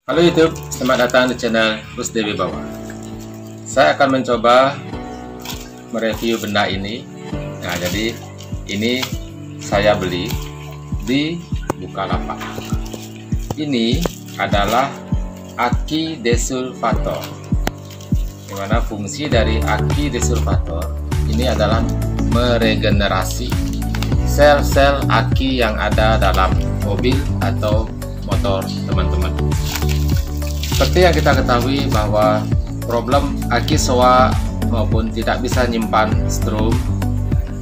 Halo YouTube, selamat datang di channel Rusdewi Bawah. Saya akan mencoba mereview benda ini. Nah, jadi ini saya beli di Bukalapak. Ini adalah aki desulfator. Dimana fungsi dari aki desulfator ini adalah meregenerasi sel-sel aki yang ada dalam mobil atau motor teman-teman. Seperti yang kita ketahui bahwa problem aki soa maupun tidak bisa nyimpan strom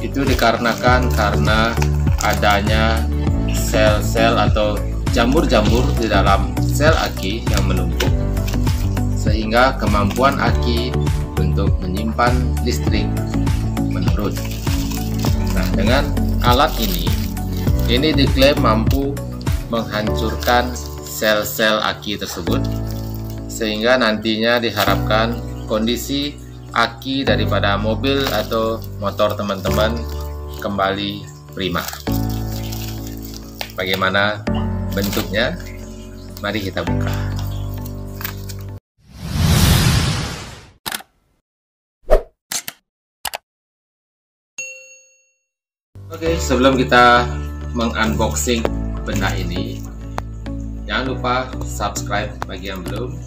itu dikarenakan karena adanya sel-sel atau jamur-jamur di dalam sel aki yang menumpuk, sehingga kemampuan aki untuk menyimpan listrik menurun. Nah, dengan alat ini diklaim mampu menghancurkan sel-sel aki tersebut, sehingga nantinya diharapkan kondisi aki daripada mobil atau motor teman-teman kembali prima. Bagaimana bentuknya? Mari kita buka. Oke, sebelum kita mengunboxing benda ini, jangan lupa subscribe bagi yang belum,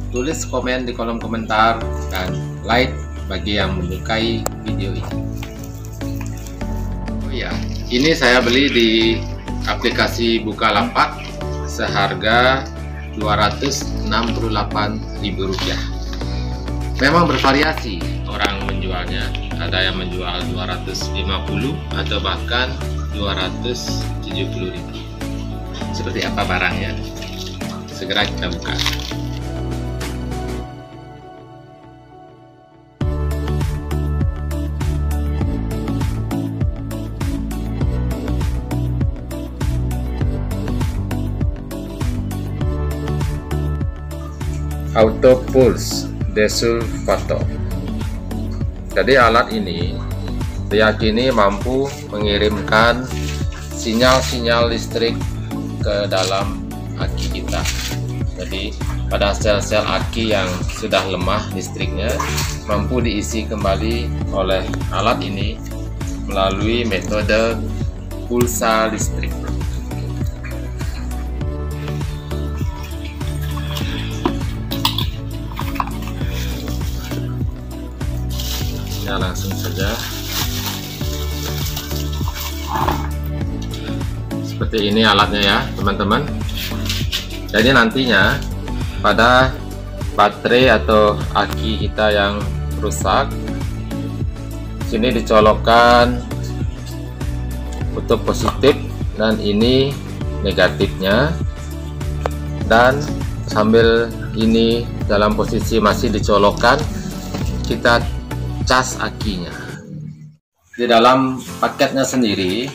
tulis komen di kolom komentar, dan like bagi yang menyukai video ini. Oh ya, ini saya beli di aplikasi Bukalapak seharga Rp268.000. Memang bervariasi orang menjualnya, ada yang menjual 250 atau bahkan 270.000. Seperti apa barangnya? Segera kita buka. Auto Pulse Desulfator. Jadi alat ini diyakini mampu mengirimkan sinyal-sinyal listrik ke dalam aki kita. Jadi pada sel-sel aki yang sudah lemah listriknya mampu diisi kembali oleh alat ini melalui metode pulsa listrik. Ya, langsung saja seperti ini alatnya ya teman-teman. Jadi nantinya pada baterai atau aki kita yang rusak, sini dicolokkan kutub positif dan ini negatifnya, dan sambil ini dalam posisi masih dicolokkan, kita cas akinya. Di dalam paketnya sendiri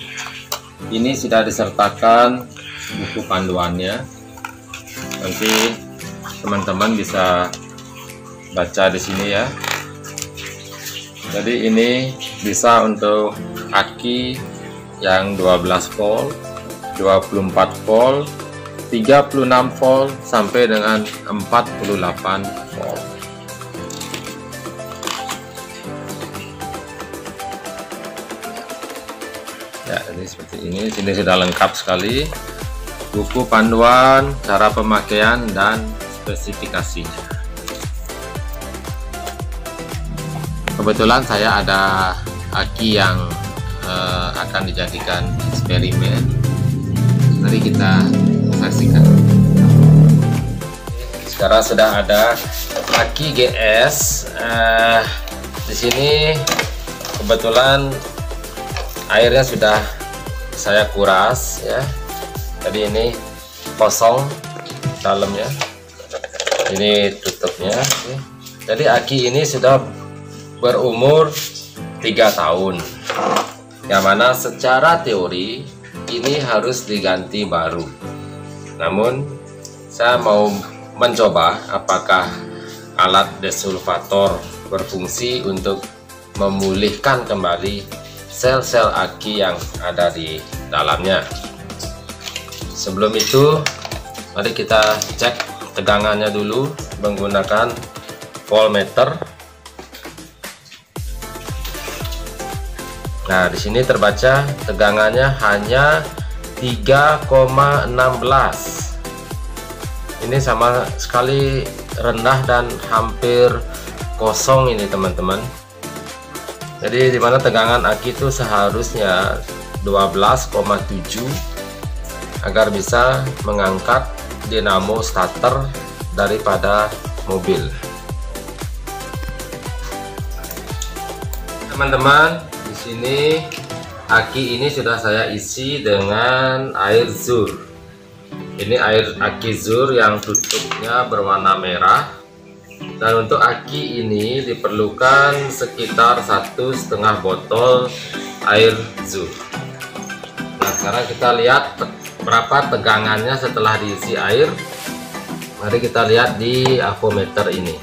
ini sudah disertakan buku panduannya. Nanti teman-teman bisa baca di sini ya. Jadi ini bisa untuk aki yang 12 volt, 24 volt, 36 volt sampai dengan 48 volt. Ya, ini seperti ini. Sini sudah lengkap sekali buku panduan, cara pemakaian, dan spesifikasinya. Kebetulan saya ada aki yang akan dijadikan eksperimen. Mari kita saksikan. Sekarang sudah ada aki GS. Di sini kebetulan airnya sudah saya kuras ya. Jadi ini kosong dalamnya, ini tutupnya. Jadi aki ini sudah berumur 3 tahun, yang mana secara teori ini harus diganti baru. Namun saya mau mencoba apakah alat desulfator berfungsi untuk memulihkan kembali sel-sel aki yang ada di dalamnya. Sebelum itu, mari kita cek tegangannya dulu menggunakan voltmeter. Nah, di sini terbaca tegangannya hanya 3,16. Ini sama sekali rendah dan hampir kosong ini teman-teman. Jadi dimana tegangan aki itu seharusnya 12,7 agar bisa mengangkat dinamo starter daripada mobil. Teman-teman, di sini aki ini sudah saya isi dengan air zur. Ini air aki zur yang tutupnya berwarna merah. Dan untuk aki ini diperlukan sekitar 1,5 botol air zur. Nah, sekarang kita lihat berapa tegangannya setelah diisi air. Mari kita lihat di avometer ini.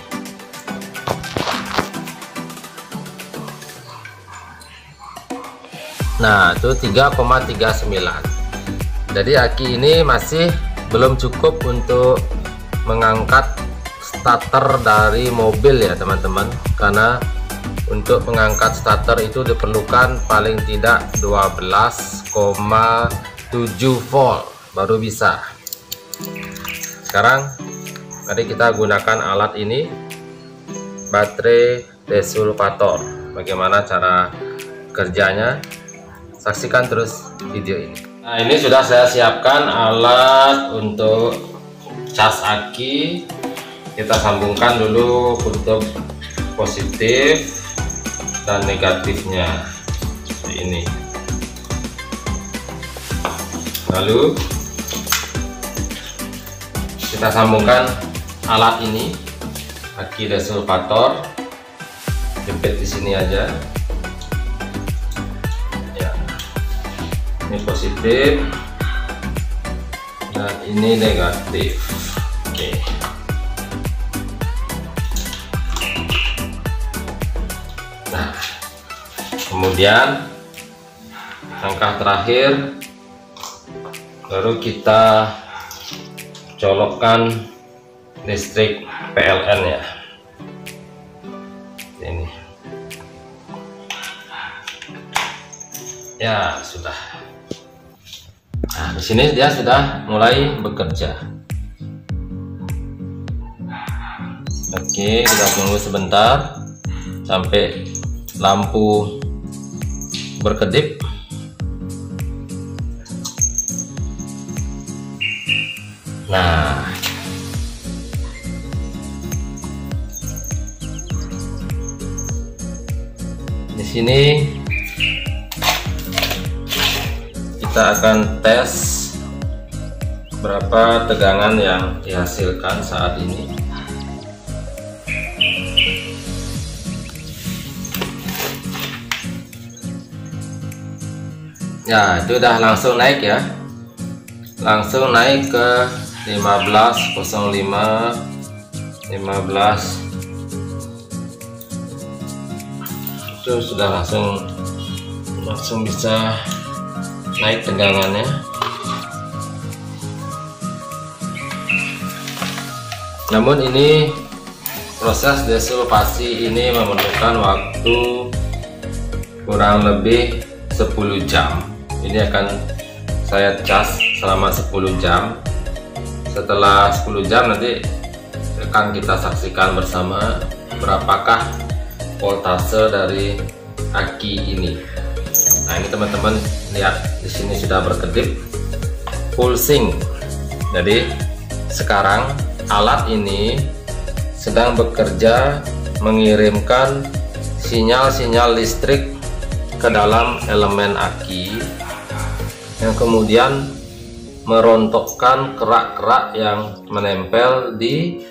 Nah, itu 3,39. Jadi aki ini masih belum cukup untuk mengangkat starter dari mobil ya teman-teman, karena untuk mengangkat starter itu diperlukan paling tidak 12,7 volt baru bisa. Sekarang mari kita gunakan alat ini, baterai desulfator. Bagaimana cara kerjanya? Saksikan terus video ini. Nah, ini sudah saya siapkan alat untuk cas aki. Kita sambungkan dulu kutub positif dan negatifnya seperti ini. Lalu kita sambungkan alat ini, aki desulfator, jepit di sini aja. Ya, ini positif dan ini negatif. Oke. Nah, kemudian langkah terakhir baru kita colokkan listrik PLN ya. Ini ya sudah. Nah, di sini dia sudah mulai bekerja. Oke, kita tunggu sebentar sampai lampu berkedip. Nah, di sini kita akan tes berapa tegangan yang dihasilkan saat ini. Ya, itu udah langsung naik ya, langsung naik ke 15,05, 15. Itu sudah langsung bisa naik tegangannya. Namun ini proses desulfasi ini memerlukan waktu kurang lebih 10 jam. Ini akan saya cas selama 10 jam. Setelah 10 jam nanti akan kita saksikan bersama berapakah voltase dari aki ini. Nah, ini teman-teman lihat di sini sudah berkedip full sync. Jadi sekarang alat ini sedang bekerja mengirimkan sinyal-sinyal listrik ke dalam elemen aki yang kemudian merontokkan kerak-kerak yang menempel di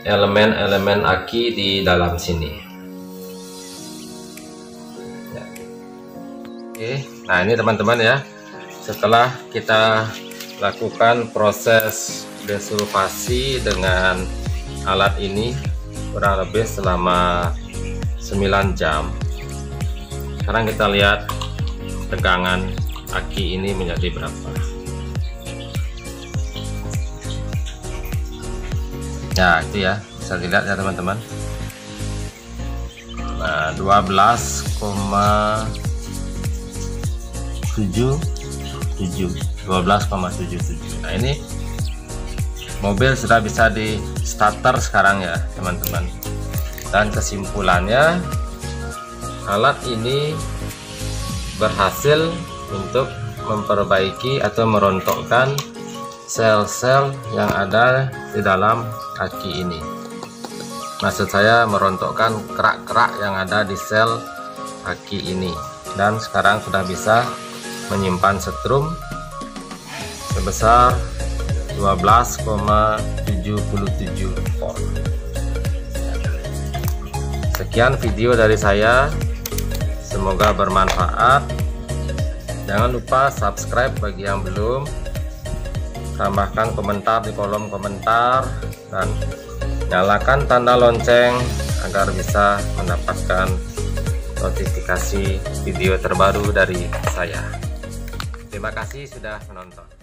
elemen-elemen aki di dalam sini. Ya. Oke, nah ini teman-teman ya, setelah kita lakukan proses desulfasi dengan alat ini kurang lebih selama 9 jam. Sekarang kita lihat tegangan aki ini menjadi berapa. Ya itu ya, bisa dilihat ya teman-teman. Nah 12,77. Nah ini mobil sudah bisa di starter sekarang ya teman-teman. Dan kesimpulannya, alat ini berhasil untuk memperbaiki atau merontokkan sel-sel yang ada di dalam kaki ini. Maksud saya merontokkan kerak-kerak yang ada di sel kaki ini. Dan sekarang sudah bisa menyimpan setrum sebesar 12,77 volt. Sekian video dari saya, semoga bermanfaat. Jangan lupa subscribe bagi yang belum, tambahkan komentar di kolom komentar, dan nyalakan tanda lonceng agar bisa mendapatkan notifikasi video terbaru dari saya. Terima kasih sudah menonton.